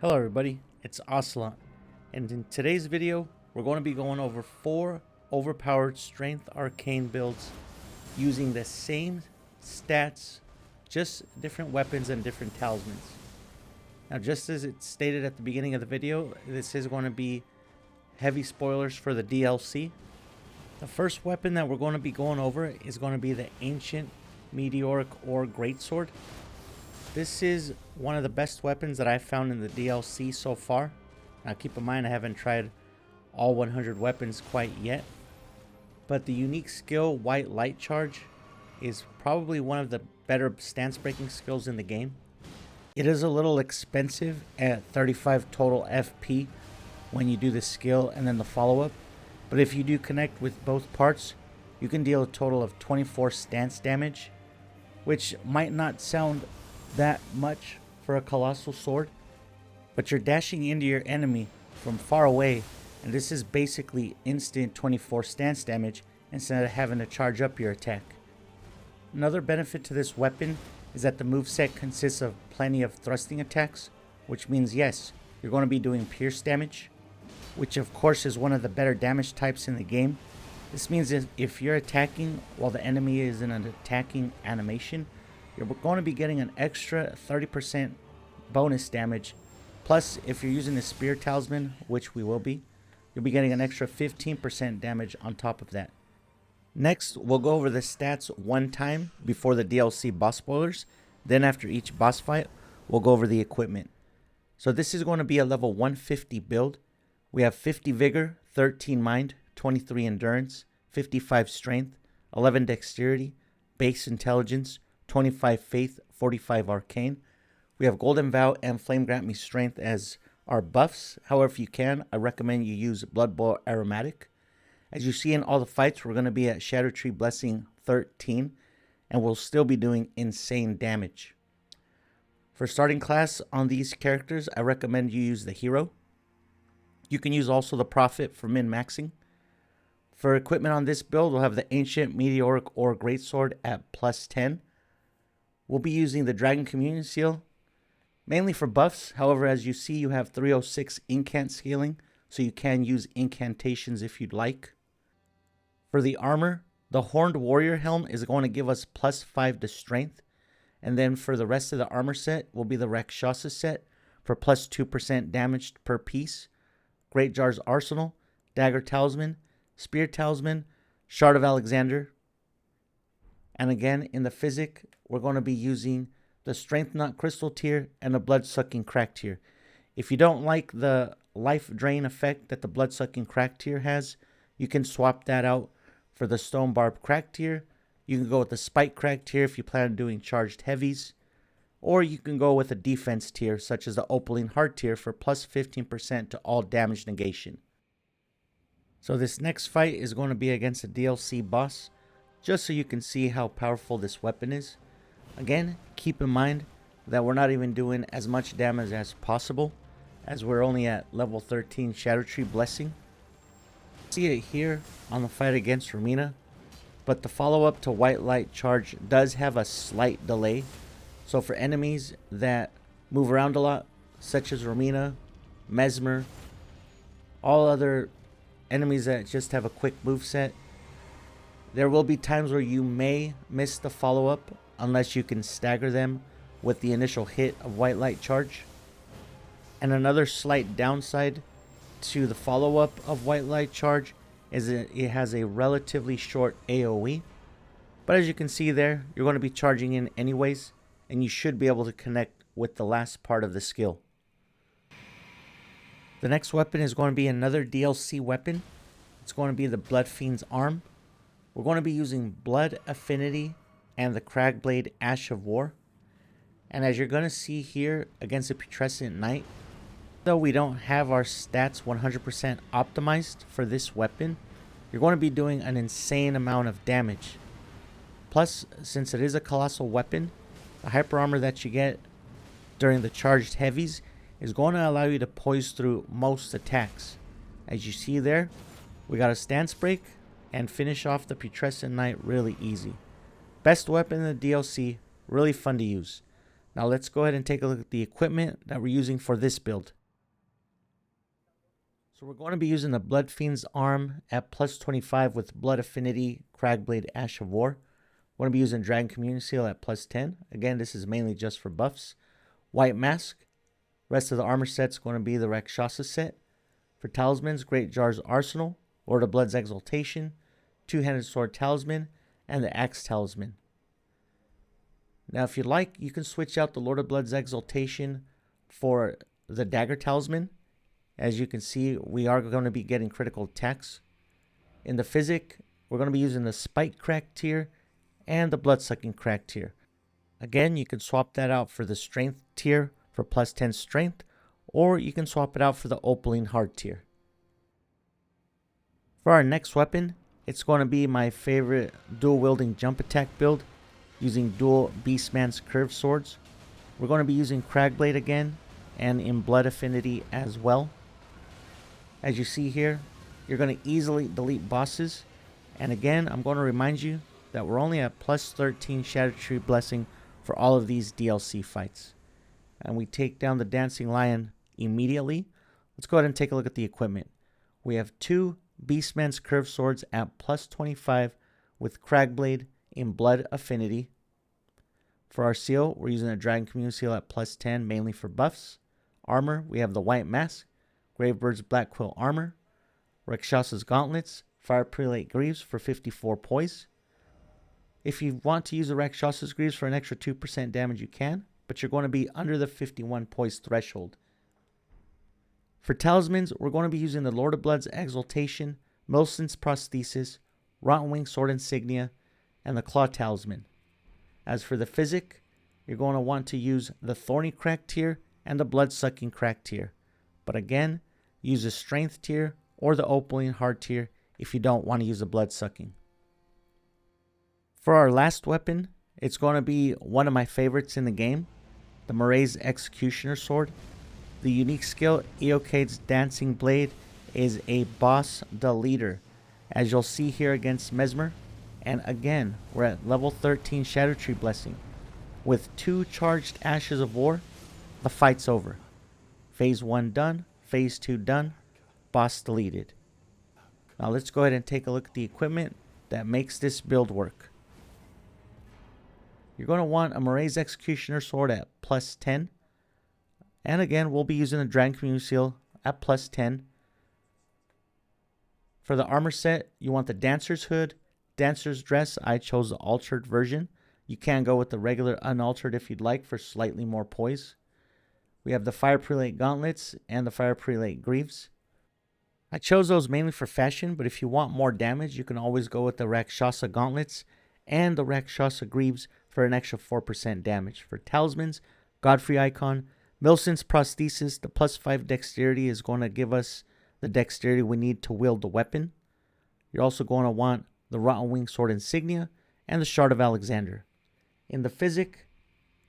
Hello everybody, it's Ocelot, and in today's video we're going to be going over 4 overpowered strength arcane builds using the same stats, just different weapons and different talismans. Now, just as it stated at the beginning of the video, this is going to be heavy spoilers for the DLC. The first weapon that we're going to be going over is going to be the Ancient Meteoric Ore Greatsword. This is one of the best weapons that I've found in the DLC so far. Now keep in mind I haven't tried all 100 weapons quite yet. But the unique skill White Light Charge is probably one of the better stance breaking skills in the game. It is a little expensive at 35 total FP when you do the skill and then the follow-up. But if you do connect with both parts, you can deal a total of 24 stance damage, which might not sound that much for a colossal sword, but you're dashing into your enemy from far away, and this is basically instant 24 stance damage instead of having to charge up your attack. Another benefit to this weapon is that the moveset consists of plenty of thrusting attacks, which means yes, you're going to be doing pierce damage, which of course is one of the better damage types in the game. This means that if you're attacking while the enemy is in an attacking animation, you're going to be getting an extra 30% bonus damage. Plus, if you're using the Spear Talisman, which we will be, you'll be getting an extra 15% damage on top of that. Next, we'll go over the stats one time before the DLC boss spoilers. Then after each boss fight, we'll go over the equipment. So this is going to be a level 150 build. We have 50 Vigor, 13 Mind, 23 Endurance, 55 Strength, 11 Dexterity, Base Intelligence, 25 Faith, 45 Arcane. We have Golden Vow and Flame Grant Me Strength as our buffs. However, if you can, I recommend you use Blood Bowl Aromatic. As you see in all the fights, we're going to be at Shadow Tree Blessing 13, and we'll still be doing insane damage. For starting class on these characters, I recommend you use the Hero. You can use also the Prophet for min-maxing. For equipment on this build, we'll have the Ancient Meteoric Ore Greatsword at plus 10. We'll be using the Dragon Communion Seal, mainly for buffs. However, as you see, you have 306 incant scaling, so you can use incantations if you'd like. For the armor, the Horned Warrior Helm is going to give us plus 5 to strength. And then for the rest of the armor set will be the Rakshasa set for plus 2% damage per piece. Great Jar's Arsenal, Dagger Talisman, Spear Talisman, Shard of Alexander. And again, in the physic, we're going to be using the Strength Knot Crystal tier and the Blood Sucking Crack tier. If you don't like the life drain effect that the Blood Sucking Crack tier has, you can swap that out for the Stone Barb Crack tier. You can go with the Spike Crack tier if you plan on doing charged heavies. Or you can go with a defense tier such as the Opaline Heart tier for plus 15% to all damage negation. So this next fight is going to be against a DLC boss, just so you can see how powerful this weapon is. Again, keep in mind that we're not even doing as much damage as possible, as we're only at level 13 Shadow Tree Blessing. See it here on the fight against Romina, but the follow-up to White Light Charge does have a slight delay. So for enemies that move around a lot, such as Romina, Mesmer, all other enemies that just have a quick moveset, there will be times where you may miss the follow-up unless you can stagger them with the initial hit of White Light Charge. And another slight downside to the follow-up of White Light Charge is that it has a relatively short AoE. But as you can see there, you're going to be charging in anyways, and you should be able to connect with the last part of the skill. The next weapon is going to be another DLC weapon. It's going to be the Blood Fiend's Arm. We're going to be using Blood Affinity and the Cragblade Ash of War. And as you're going to see here against the Putrescent Knight, though we don't have our stats 100% optimized for this weapon, you're going to be doing an insane amount of damage. Plus, since it is a colossal weapon, the hyper armor that you get during the charged heavies is going to allow you to poise through most attacks. As you see there, we got a stance break and finish off the Putrescent Knight really easy. Best weapon in the DLC, really fun to use. Now let's go ahead and take a look at the equipment that we're using for this build. So we're going to be using the Blood Fiend's Arm at plus 25 with Blood Affinity, Cragblade, Ash of War. We're going to be using Dragon Community Seal at plus 10. Again, this is mainly just for buffs. White Mask. Rest of the armor set's going to be the Rakshasa set. For talismans, Great Jar's Arsenal, Lord of Blood's Exaltation, Two-Handed Sword Talisman, and the Axe Talisman. Now, if you'd like, you can switch out the Lord of Blood's Exaltation for the Dagger Talisman. As you can see, we are going to be getting critical attacks. In the Physic, we're going to be using the Spike Crack tier and the Bloodsucking Crack tier. Again, you can swap that out for the Strength tier for plus 10 Strength, or you can swap it out for the Opaline Heart tier. For our next weapon, it's going to be my favorite dual-wielding jump attack build, using dual Beastman's Curved Swords. We're going to be using Cragblade again, and in Blood Affinity as well. As you see here, you're going to easily delete bosses. And again, I'm going to remind you that we're only at plus 13 Shadow Tree Blessing for all of these DLC fights. And we take down the Dancing Lion immediately. Let's go ahead and take a look at the equipment. We have two Beastman's Curved Swords at plus 25 with Cragblade in Blood Affinity. For our seal, we're using a Dragon Community Seal at plus 10, mainly for buffs. Armor, we have the White Mask, Gravebird's Black Quill Armor, Rakshasa's Gauntlets, Fire Prelate Greaves for 54 poise. If you want to use the Rakshasa's Greaves for an extra 2% damage, you can, but you're going to be under the 51 poise threshold. For talismans, we're going to be using the Lord of Blood's Exaltation, Millicent's Prosthesis, Rotten Wing Sword Insignia, and the Claw Talisman. As for the Physic, you're going to want to use the Thorny Crack tier and the Blood-Sucking Crack tier. But again, use the Strength tier or the Opaline Heart tier if you don't want to use the Blood-Sucking. For our last weapon, it's going to be one of my favorites in the game, the Mraize's Executioner Sword. The unique skill, Eocade's Dancing Blade, is a boss deleter, as you'll see here against Mesmer. And again, we're at level 13 Shadow Tree Blessing. With 2 charged Ashes of War, the fight's over. Phase 1 done, Phase 2 done, boss deleted. Now let's go ahead and take a look at the equipment that makes this build work. You're going to want a Mraize's Executioner Sword at plus 10. And again, we'll be using the Dragon Community Seal at plus 10. For the armor set, you want the Dancer's Hood, Dancer's Dress. I chose the altered version. You can go with the regular unaltered if you'd like for slightly more poise. We have the Fire Prelate Gauntlets and the Fire Prelate Greaves. I chose those mainly for fashion, but if you want more damage, you can always go with the Rakshasa Gauntlets and the Rakshasa Greaves for an extra 4% damage. For talismans, Godfrey Icon, Millicent's Prosthesis, the plus 5 dexterity is going to give us the dexterity we need to wield the weapon. You're also going to want the Rotten Wing Sword Insignia and the Shard of Alexander. In the Physic,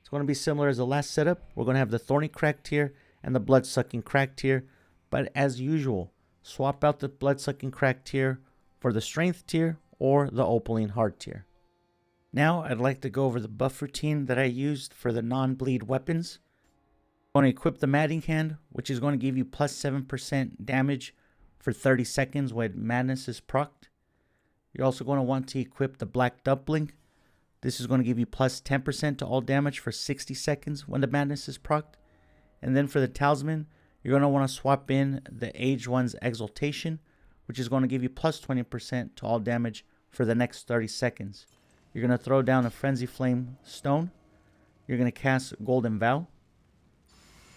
it's going to be similar as the last setup. We're going to have the Thorny Crack tier and the Blood-Sucking Crack tier. But as usual, swap out the Blood-Sucking Crack tier for the Strength tier or the Opaline Heart tier. Now, I'd like to go over the buff routine that I used for the non-bleed weapons. I'm going to equip the Madding Hand, which is going to give you plus 7% damage for 30 seconds when Madness is procced. You're also going to want to equip the Black Dumpling. This is going to give you plus 10% to all damage for 60 seconds when the Madness is procced. And then for the Talisman, you're going to want to swap in the Aged One's Exaltation, which is going to give you plus 20% to all damage for the next 30 seconds. You're going to throw down a Frenzy Flame Stone. You're going to cast Golden Vow.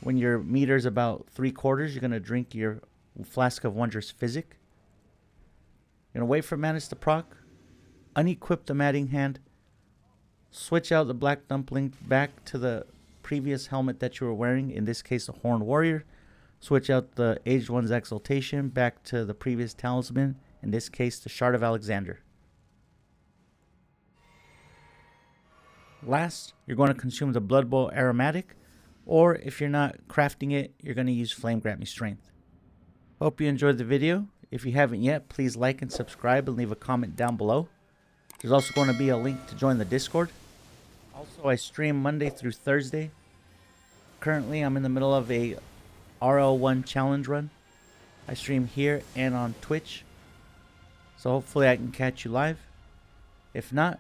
When your meter is about 3/4, you're going to drink your Flask of Wondrous Physic. You're going to wait for Madness to proc. Unequip the Madding Hand. Switch out the Black Dumpling back to the previous helmet that you were wearing. In this case, the Horned Warrior. Switch out the Aged One's Exaltation back to the previous Talisman. In this case, the Shard of Alexander. Last, you're going to consume the Blood Bowl Aromatic. Or if you're not crafting it, you're going to use Flame Grant Me Strength. Hope you enjoyed the video. If you haven't yet, please like and subscribe and leave a comment down below. There's also going to be a link to join the Discord. Also, I stream Monday through Thursday Currently, I'm in the middle of a RL1 challenge run. I stream here and on Twitch. So hopefully I can catch you live. If not,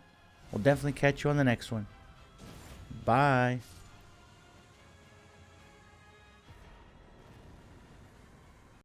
we'll definitely catch you on the next one. Bye.